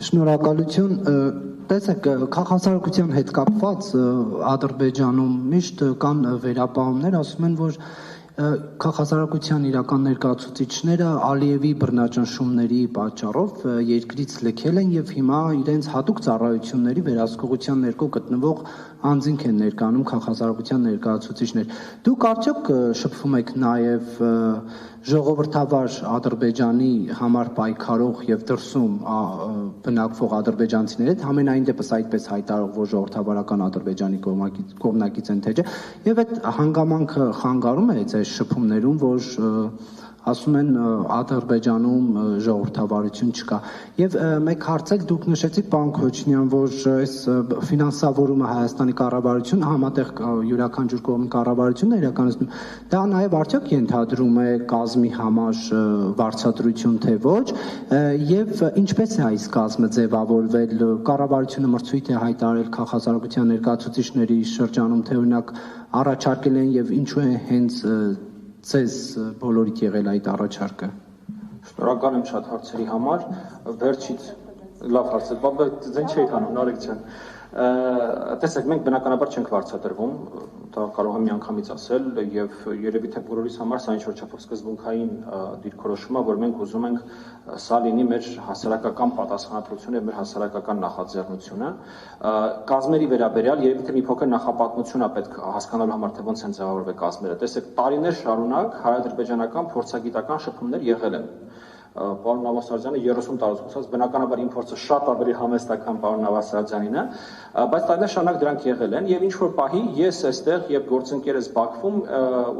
Շնորհակալություն, տեսեք, քաղաքասարակության հետ կապված Ադրբեջանում միշտ կան վերապահումներ, ասում են, որ քաղաքասարակության իրական ներկայացուցիչները Ալիևի բռնաճնշումների պատճառով երկրից լքել են եւ հիմա իրենց հատուկ ծառայությունների վերահսկողության ներքո գտնվող անձինք են ներկայանում քաղաքասարակության ներկայացուցիչներ։ Դուք արդյոք շփվում եք նաեւ ժողովրդավար Ադրբեջանի համար պայքարող եւ դրսում բնակվող ադրբեջանցիների հետ, ամենայն դեպս այդպես հայտարարող, որ ժողովրդավարական Ադրբեջանի կողմնակից են թե չէ, եւ այդ հանգամանքը խանգարում է այս շփումներում, որ ասում են Ադրբեջանում ժողովրդավարություն չկա։ Եվ մեկ հարցեք, դուք նշեցիք, պարոն Քոչնյան, որ այս ֆինանսավորումը Հայաստանի կառավարությունը համատեղ յուրաքանչյուր կողմի կառավարությունն է իրականացնում, դա նաև արդյոք ենթադրում է կազմի համար վարձատրություն, թե ոչ, եւ ինչպես է այս կազմը ձևավորվել, կառավարությունը մրցույթ է հայտարարել քաղաքասարակության ներկայացուցիչների շրջանում, թե օրինակ առաջարկել են եւ ինչու է հենց Ձեզ բոլորիդ եղել այդ առաջարկը։ Շնորհակալ եմ շատ հարցերի համար, վերջից լավ հարց է, բայց ձեն չէի տանում, նորեկցիան։ Տեսեք, մենք բնականաբար չենք վարձատրվում, դա կարող եմ միանգամից ասել, եւ երևի թե բոլորիս համար սա ինչ-որ չափով սկզբունքային դիրքորոշում է, որ մենք ուզում ենք սա լինի մեր հասարակական պատասխանատվությունը եւ մեր հասարակական նախաձեռնությունը։ Կազմերի վերաբերյալ երևի թե մի փոքր նախապատմություն է պետք հասկանալու համար, թե ոնց են ձևավորվել կազմերը։ Տեսեք, տարիներ շարունակ հայ-ադրբեջանական փորձագիտական շփումներ եղել են։ Պարոն Նավասարդյանը 30 տարուց խոսած, բնականաբար իմ փորձը շատ ավելի համեստ է, քան պարոն Նավասարդյանինը, բայց տարիներ շարունակ դրանք եղել են եւ ինչ որ պահի ես այստեղ եւ գործընկերս Բաքվում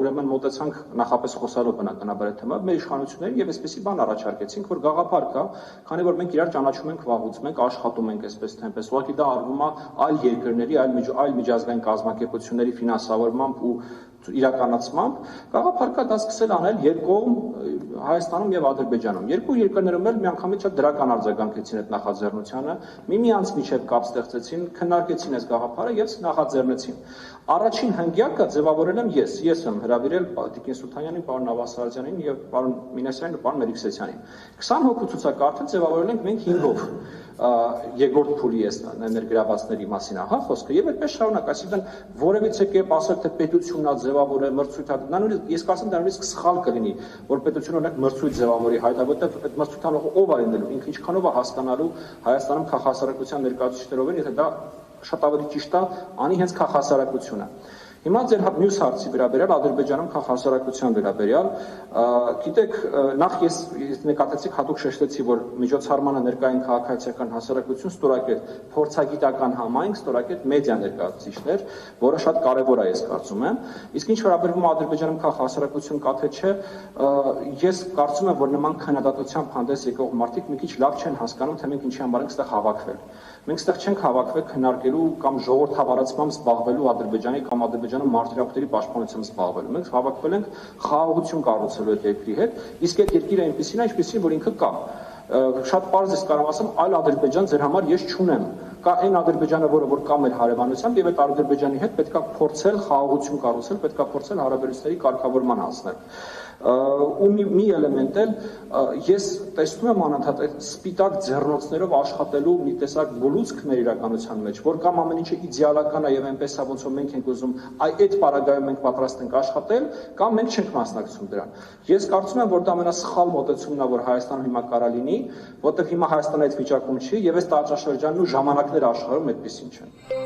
ուրեմն մոտեցանք նախապես խոսալով բնականաբար այդ թեմայով մեր իշխանություններին եւ այսպեսի բան առաջարկեցինք, որ գաղափար կա, քանի որ մենք իրար ճանաչում ենք վաղուց, մենք աշխատում ենք այսպես թե այնպես, ուղղակի դա արվում է այլ երկրների, այլ միջազգային կազմակերպությունների ֆինանսավորմամբ ու իրականացմամբ, գաղափար կա դա սկսել անել երկկողմ Հայաստանում եւ Ադրբեջանում։ Երկու երկրներում էլ միանգամից շատ դրական արձագանքեցին այդ նախաձեռնությանը, միմյանց միջև կապ ստեղծեցին, քննարկեցին այս գաղափարը եւ նախաձեռնեցին։ Առաջին հնգյակը ձևավորել եմ ես եմ հրավիրել Տիկին Սուլթանյանին, պարոն Նավասարդյանին եւ պարոն Մինասյանին ու պարոն Մելիքսեսյանին։ 20 հոգու ցուցակարգը ձևավորել ենք մենք 5-ով երկրորդ փուլի էս ներգրավվածների մասին, ահա խոսքը, եւ այդպես շարունակ, այսինքն որևիցե կերպ ասել թե պետությունն է ձևավորել մրցույթ է, դա նույնիսկ ես կարծեմ դա նույնիսկ սխալ կլինի, որ պետությունը օրինակ մրցույթ ձևավորի հայտա, որտեղ այդ մրցույթանողը ով է լինելու, ինքը ինչքանով է հասկանալու Հայաստանում քաղաքասարակության ներկայացուցիչներով են, եթե դա շատ ավելի ճիշտ է, անի հենց քաղաքասարակությունը։ Հիմա ձեր մյուս հարցի վերաբերյալ Ադրբեջանում քաղաքասարակության վերաբերյալ, գիտեք, նախ ես նկատեցիք հատուկ շեշտեցի, որ միջոցառմանը ներկային քաղաքացիական հասարակություն ստորակետ փորձագիտական համայնք, ստորակետ մեդիա ներկայացուցիչներ, որը շատ կարևոր է, ես կարծում եմ։ Իսկ ինչ վերաբերվում է Ադրբեջանում քաղաքասարակություն կա թե չէ, ես կարծում եմ, որ նման քննադատությամբ հանդես եկող մարդիկ մի քիչ լավ չեն հասկանում, թե մենք ինչի համար ենք այստեղ հավաքվել։ Մենք այստեղ չենք հավաքվել քննարկելու կամ ժողովրդավարացմամբ զբաղվելու Ադրբեջանի կամ Ադրբեջանում մարդրապետերի պաշտպանությամբ զբաղվելու։ Մենք հավաքվել ենք խաղաղություն կառուցելու այդ երկրի հետ, իսկ այդ երկիրը այնպեսին է, ինչպեսին որ ինքը կա։ Շատ պարզ ես կարող ասեմ, այլ Ադրբեջան ձեր համար ես չունեմ։ Կա այն Ադրբեջանը, որը կա մեր հարևանությամբ, եւ այդ Ադրբեջանի հետ պետքա փորձել խաղաղություն կառուցել, պետքա փորձել հարաբերությունների կարգավորման հասնել։ Ու մի էլեմենտ էլ ես տեսնում եմ անընդհատ այդ սպիտակ ձեռնոցներով աշխատելու մի տեսակ բլուցք մեր իրականության մեջ, որ կամ ամեն ինչը իդեալական է եւ այնպես է ոնց որ մենք ենք ուզում, այդ պարագայում մենք պատրաստ ենք աշխատել, կամ մենք չենք մասնակցում դրան։ Ես կարծում եմ, որ դա ամենասխալ մոտեցումն է, որ Հայաստանում հիմա կարա լինի, որտեղ հիմա Հայաստանը այդ վիճակում չի եւ այս տարածաշրջանն ու ժամանակները աշխարհում այդպեսին չեն։